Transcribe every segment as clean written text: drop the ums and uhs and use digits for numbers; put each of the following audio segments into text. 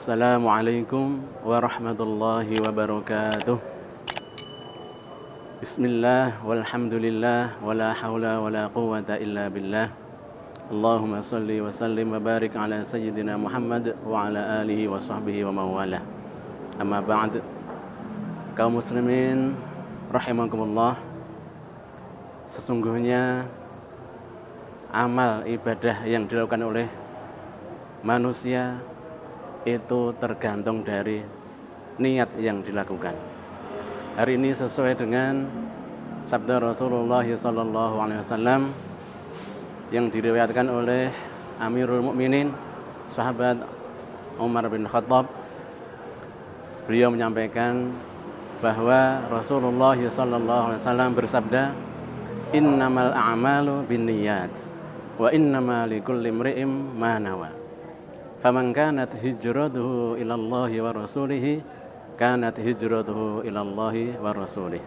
Assalamualaikum warahmatullahi wabarakatuh. Bismillah walhamdulillah wala hawla wala quwwata illa billah. Allahumma salli wa sallim wa barik ala sayyidina Muhammad wa ala alihi wa sahbihi wa mawalah. Amma ba'd. Kaum muslimin rahimakumullah. Sesungguhnya amal ibadah yang dilakukan oleh manusia itu tergantung dari niat yang dilakukan. Hari ini sesuai dengan sabda Rasulullah SAW yang diriwayatkan oleh Amirul Mukminin sahabat Umar bin Khattab. Beliau menyampaikan bahwa Rasulullah SAW bersabda, "Innamal a'malu binniyat wa innamal likulli imri'in ma nawa. Faman kanat hijratuhu ila Allah wa rasulih kanat hijratuhu ila Allah wa rasulih.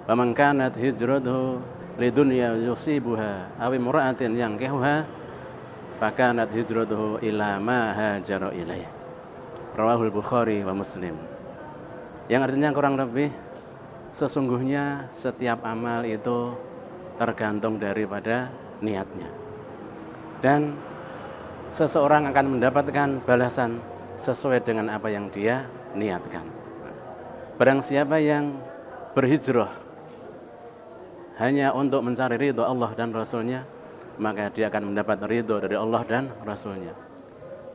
Faman kanat hijratuhu lidunya yusibuha aw imra'atin yankihuha fakanat hijratuhu ila ma hajara ilaih." Rawahul Bukhari wa Muslim. Yang artinya kurang lebih, sesungguhnya setiap amal itu tergantung daripada niatnya. Dan seseorang akan mendapatkan balasan sesuai dengan apa yang dia niatkan. Barang siapa yang berhijrah hanya untuk mencari ridho Allah dan Rasulnya, maka dia akan mendapat ridho dari Allah dan Rasulnya.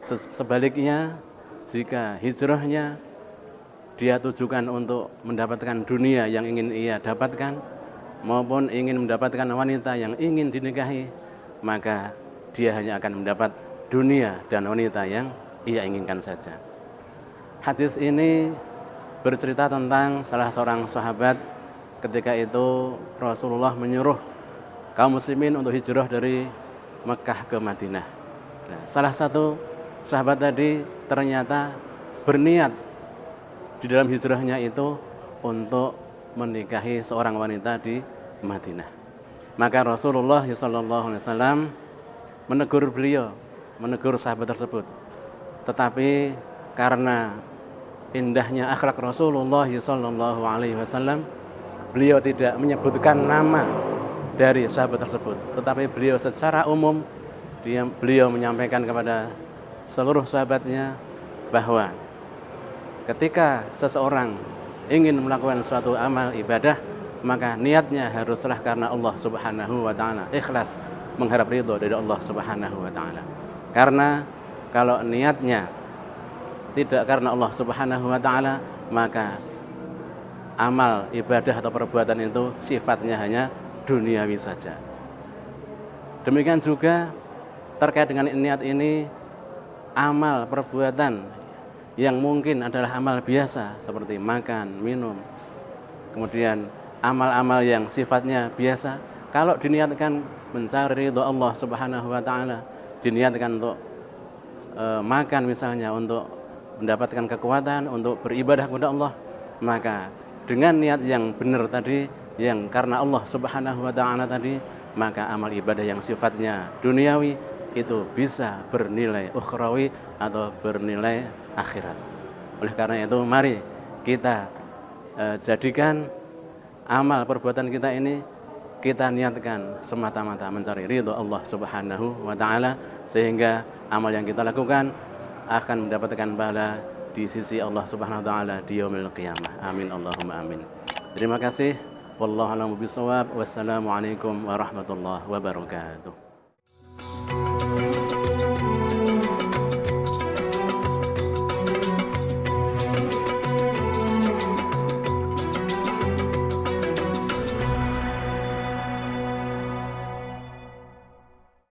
Sebaliknya, jika hijrahnya dia tujukan untuk mendapatkan dunia yang ingin ia dapatkan, maupun ingin mendapatkan wanita yang ingin dinikahi, maka dia hanya akan mendapat dunia dan wanita yang ia inginkan saja. Hadis ini bercerita tentang salah seorang sahabat. Ketika itu Rasulullah menyuruh kaum muslimin untuk hijrah dari Mekah ke Madinah. Nah, salah satu sahabat tadi ternyata berniat di dalam hijrahnya itu untuk menikahi seorang wanita di Madinah. Maka Rasulullah SAW menegur beliau, menegur sahabat tersebut. Tetapi karena indahnya akhlak Rasulullah SAW, beliau tidak menyebutkan nama dari sahabat tersebut, tetapi beliau secara umum beliau menyampaikan kepada seluruh sahabatnya bahwa ketika seseorang ingin melakukan suatu amal ibadah, maka niatnya haruslah karena Allah Subhanahu wa taala, ikhlas mengharap ridho dari Allah Subhanahu wa taala. Karena kalau niatnya tidak karena Allah Subhanahu wa taala, maka amal ibadah atau perbuatan itu sifatnya hanya duniawi saja. Demikian juga terkait dengan niat ini, amal perbuatan yang mungkin adalah amal biasa seperti makan, minum, kemudian amal-amal yang sifatnya biasa, kalau diniatkan mencari ridho Allah Subhanahu wa taala, diniatkan untuk makan misalnya, untuk mendapatkan kekuatan untuk beribadah kepada Allah, maka dengan niat yang benar tadi, yang karena Allah Subhanahu wa taala tadi, maka amal ibadah yang sifatnya duniawi itu bisa bernilai ukhrawi atau bernilai akhirat. Oleh karena itu, mari kita jadikan amal perbuatan kita ini, kita niatkan semata-mata mencari ridho Allah Subhanahu wa taala, sehingga amal yang kita lakukan akan mendapatkan pahala di sisi Allah Subhanahu wa taala di yaumil qiyamah. Amin Allahumma amin. Terima kasih. Wallahu a'lam bishawab. Wassalamualaikum warahmatullahi wabarakatuh.